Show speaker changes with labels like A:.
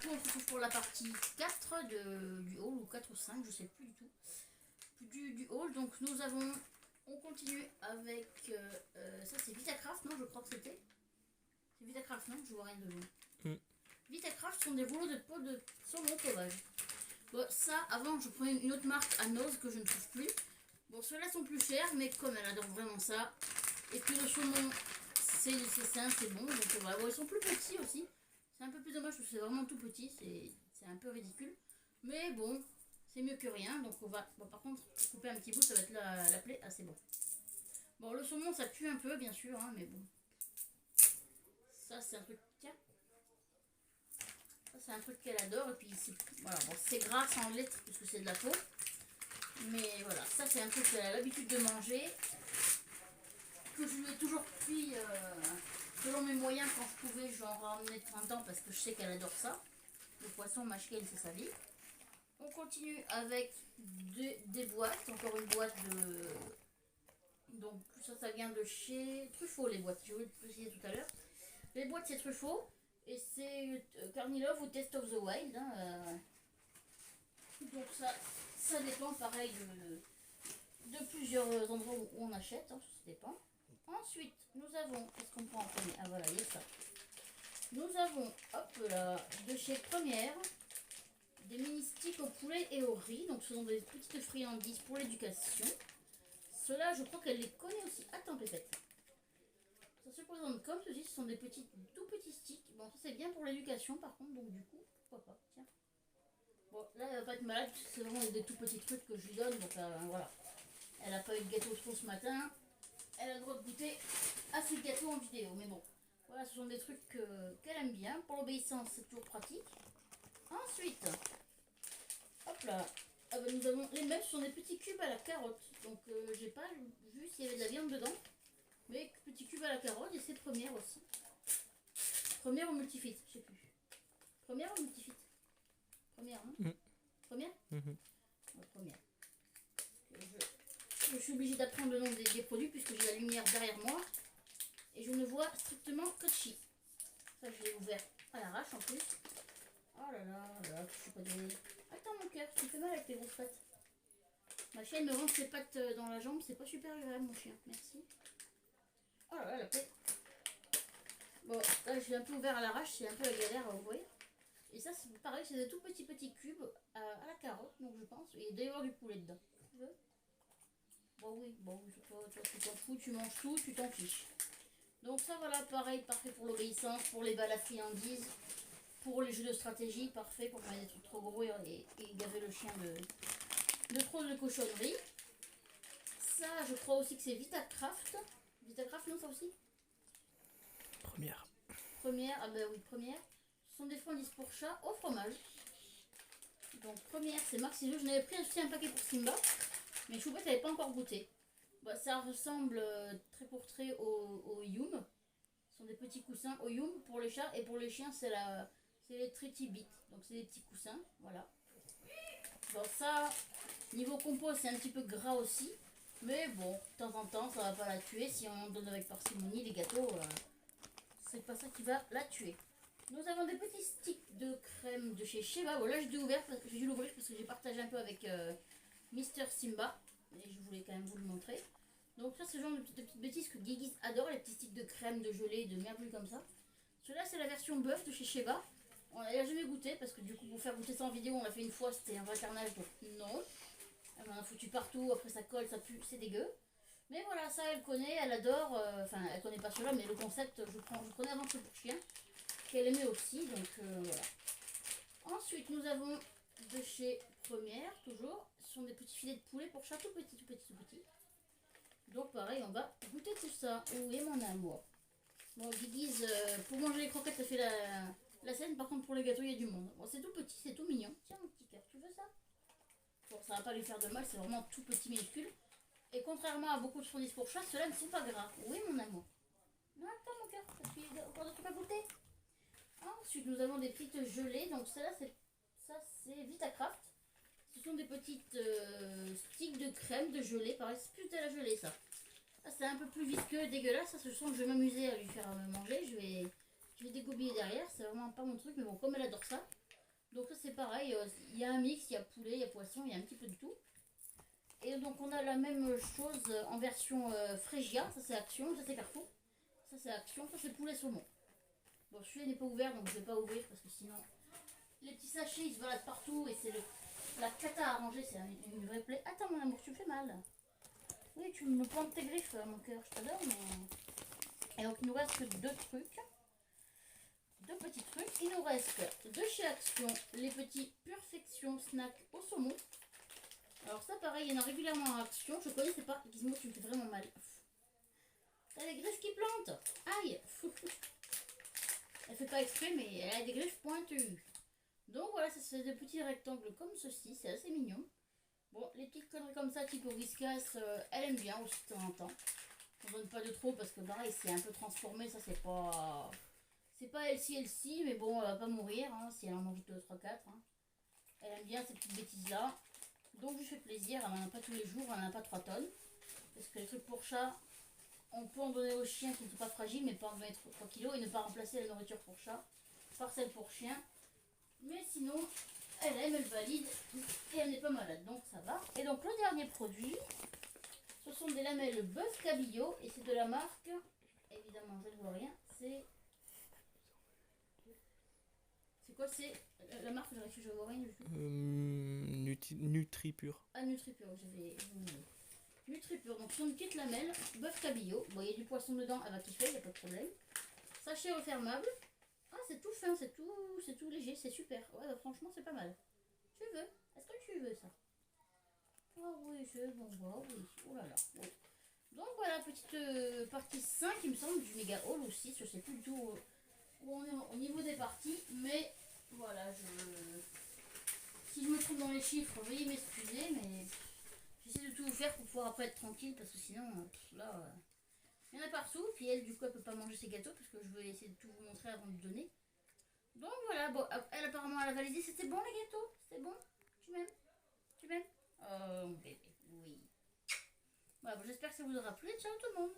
A: coup, on se retrouve pour la partie 4 du haul, ou 4 ou 5, je sais plus du tout. Du haul, donc on continue avec, ça c'est Vitacraft, non, je crois que c'était. C'est Vitacraft, non, je vois rien de loin. Vitacraft sont des rouleaux de peau de saumon sauvage. Bon, ça, avant, je prenais une autre marque à Nose que je ne trouve plus. Bon, ceux-là sont plus chers, mais comme elle adore vraiment ça. Et puis le saumon, c'est sain, c'est bon. Donc voilà, bon, ils sont plus petits aussi. C'est un peu plus dommage parce que c'est vraiment tout petit. C'est un peu ridicule. Mais bon, c'est mieux que rien. Donc on va, bon, par contre, pour couper un petit bout, ça va être la plaie assez bon. Bon, le saumon, ça pue un peu, bien sûr, hein, mais bon. Ça, c'est un truc, tiens. Ça, c'est un truc qu'elle adore. Et puis, voilà, bon, c'est gras sans l'être parce que c'est de la peau. Mais voilà, ça c'est un truc qu'elle a l'habitude de manger, que je lui ai toujours pris selon mes moyens quand je pouvais, je lui en ramenais de temps en temps parce que je sais qu'elle adore ça. Le poisson mashkel, c'est sa vie. On continue avec des boîtes, encore une boîte de... Donc ça vient de chez Truffaut les boîtes, je vais le préciser tout à l'heure. Les boîtes c'est Truffaut et c'est Carnilove ou Taste of the Wild. Hein, donc ça dépend pareil de plusieurs endroits où on achète, hein, ça dépend. Ensuite, nous avons, qu'est-ce qu'on prend en premier? Ah voilà, il y a ça. Nous avons, hop là, de chez Première, des mini sticks au poulet et au riz. Donc ce sont des petites friandises pour l'éducation. Ceux-là, je crois qu'elle les connaît aussi. Attends, Pépette. Ça se présente comme ceci, ce sont des tout petits sticks. Bon, ça c'est bien pour l'éducation par contre, donc du coup, pourquoi pas, tiens. Bon, là, elle va pas être malade, c'est vraiment des tout petits trucs que je lui donne, donc voilà. Elle a pas eu de gâteau trop ce matin. Elle a le droit de goûter à ses gâteaux en vidéo, mais bon. Voilà, ce sont des trucs qu'elle aime bien. Pour l'obéissance, c'est toujours pratique. Ensuite, hop là, ah ben, nous avons les mêmes, ce sont des petits cubes à la carotte. Donc, j'ai pas vu s'il y avait de la viande dedans. Mais petits cubes à la carotte, et c'est Première aussi. Première ou multifit, je sais plus. Première ou multifit? Première, non? Première? Première. Je suis obligée d'apprendre le nom des produits puisque j'ai la lumière derrière moi. Et je ne vois strictement que chi. Ça, je l'ai ouvert à l'arrache en plus. Oh là là, je suis pas douée. Attends mon cœur, tu me fais mal avec tes grosses pattes. Ma chienne me range ses pattes dans la jambe, c'est pas super agréable mon chien, merci. Oh là là, la paix. Bon, là je l'ai un peu ouvert à l'arrache, c'est un peu la galère à ouvrir. Et ça c'est pareil, c'est des tout petits cubes à la carotte, donc je pense. Et il doit y avoir du poulet dedans. Tu veux? Bon oui, toi tu t'en fous, tu manges tout, tu t'en fiches. Donc ça voilà, pareil, parfait pour l'obéissance, pour les balles à friandises, pour les jeux de stratégie, parfait pour faire des trucs trop gros et gaver le chien de trop de cochonneries. Ça, je crois aussi que c'est Vitacraft. Vitacraft, non, ça aussi? Première, ah bah oui, Première. Ce sont des friandises pour chat au fromage. Donc Première, c'est Maxilo. Je n'avais pris aussi un paquet pour Simba, mais Choupette n'avait pas encore goûté. Bah, ça ressemble trait pour trait au Yum. Ce sont des petits coussins au Yum pour les chats et pour les chiens c'est les Tritty Bit. Donc c'est des petits coussins, voilà. Bon ça, niveau compost c'est un petit peu gras aussi. Mais bon, de temps en temps ça va pas la tuer. Si on donne avec parcimonie les gâteaux, c'est pas ça qui va la tuer. Nous avons des petits sticks de crème de chez Sheba. Bon là j'ai dû l'ouvrir parce que j'ai partagé un peu avec Mister Simba. Et je voulais quand même vous le montrer. Donc ça c'est le genre de petites bêtises que Guiguis adore, les petits sticks de crème, de gelée, de merveille comme ça. Celui-là c'est la version bœuf de chez Sheba. On l'a jamais goûté parce que du coup pour faire goûter ça en vidéo on l'a fait une fois, c'était un vrai carnage donc non. Elle m'en a foutu partout, après ça colle, ça pue, c'est dégueu. Mais voilà, ça elle connaît, elle adore, enfin elle connaît pas celui-là mais le concept je prenais avant que pour chien, qu'elle aimait aussi, donc voilà. Ensuite nous avons de chez Première, toujours, ce sont des petits filets de poulet pour chat tout petit. Donc pareil, on va goûter tout ça. Où est mon amour? Bon, Guiguise, pour manger les croquettes, elle fait la scène. Par contre, pour les gâteaux, il y a du monde. Bon, c'est tout petit, c'est tout mignon. Tiens, mon petit cœur, tu veux ça? Bon, ça va pas lui faire de mal, c'est vraiment tout petit, minuscule. Et contrairement à beaucoup de friandises pour chat, ceux-là ne sont pas gras. Où est mon amour? Non, attends, mon cœur, parce qu'il y a encore des trucs à goûter. Ensuite, nous avons des petites gelées. Donc, celle-là, c'est Vitacraft. Ce sont des petites sticks de crème de gelée. Pareil, c'est plus de la gelée ça. Ça c'est un peu plus visqueux, dégueulasse. Ça, je sens que je vais m'amuser à lui faire manger. Je vais dégoupiller derrière. C'est vraiment pas mon truc. Mais bon, comme elle adore ça. Donc ça c'est pareil, il y a un mix, il y a poulet, il y a poisson, il y a un petit peu de tout. Et donc on a la même chose en version Frégia, ça c'est Action, ça c'est Carrefour. Ça c'est Action, ça c'est poulet saumon. Bon, celui-là n'est pas ouvert donc je vais pas ouvrir parce que sinon les petits sachets ils se baladent partout et c'est la cata à ranger, c'est une vraie plaie. Attends mon amour, tu me fais mal. Oui, tu me plantes tes griffes, mon cœur, je t'adore, mais. Et donc il nous reste que deux trucs. Deux petits trucs. Il nous reste de chez Action les petits Perfection Snack au saumon. Alors ça pareil, il y en a régulièrement en Action. Je connaissais pas. Gizmo, tu me fais vraiment mal. T'as les griffes qui plantent. Aïe. Elle fait pas exprès mais elle a des griffes pointues. Donc voilà, c'est des petits rectangles comme ceci. C'est assez mignon. Bon, les petites conneries comme ça, type Whiskas, elle aime bien aussi de temps en temps. On donne pas de trop parce que pareil, c'est un peu transformé. Ça, c'est pas... C'est pas Elsie, mais bon, elle va pas mourir hein, si elle en mange 2, 3, 4. Hein. Elle aime bien ces petites bêtises-là. Donc, je lui fais plaisir. Elle n'en a pas tous les jours, elle n'en a pas 3 tonnes. Parce que les trucs pour chat, on peut en donner aux chiens qui ne sont pas fragiles, mais pas en donner 3 kilos et ne pas remplacer la nourriture pour chat par celle pour chien. Mais sinon, elle aime, elle valide et elle n'est pas malade, donc ça va. Et donc, le dernier produit, ce sont des lamelles bœuf cabillaud et c'est de la marque, évidemment, je ne vois rien, c'est. C'est quoi? C'est la marque, je vois rien du tout.
B: Nutripure.
A: Ah, Nutripure, j'avais oublié. Nutripure, donc c'est une petite lamelle, bœuf cabillaud. Bon, il y a du poisson dedans, elle va kiffer, il n'y a pas de problème. Sachet refermable. Ah, c'est tout fin, c'est tout léger, c'est super. Ouais, bah, franchement, c'est pas mal. Tu veux? Est-ce que tu veux ça? Ah oui, c'est bon, bah oui. Oh là là. Oui. Donc voilà, petite partie 5, il me semble, du méga haul aussi. Je sais plus du tout où on est au niveau des parties, mais voilà, si je me trompe dans les chiffres, veuillez m'excuser, mais j'essaie de tout vous faire pour pouvoir après être tranquille, parce que sinon, là, il y en a partout, puis elle, du coup, elle peut pas manger ses gâteaux, parce que je veux essayer de tout vous montrer avant de donner. Donc voilà, bon, elle apparemment, elle a validé, c'était bon les gâteaux? C'était bon? Tu m'aimes? Tu m'aimes? Oh bébé, oui. Voilà, bon, j'espère que ça vous aura plu, ciao tout le monde!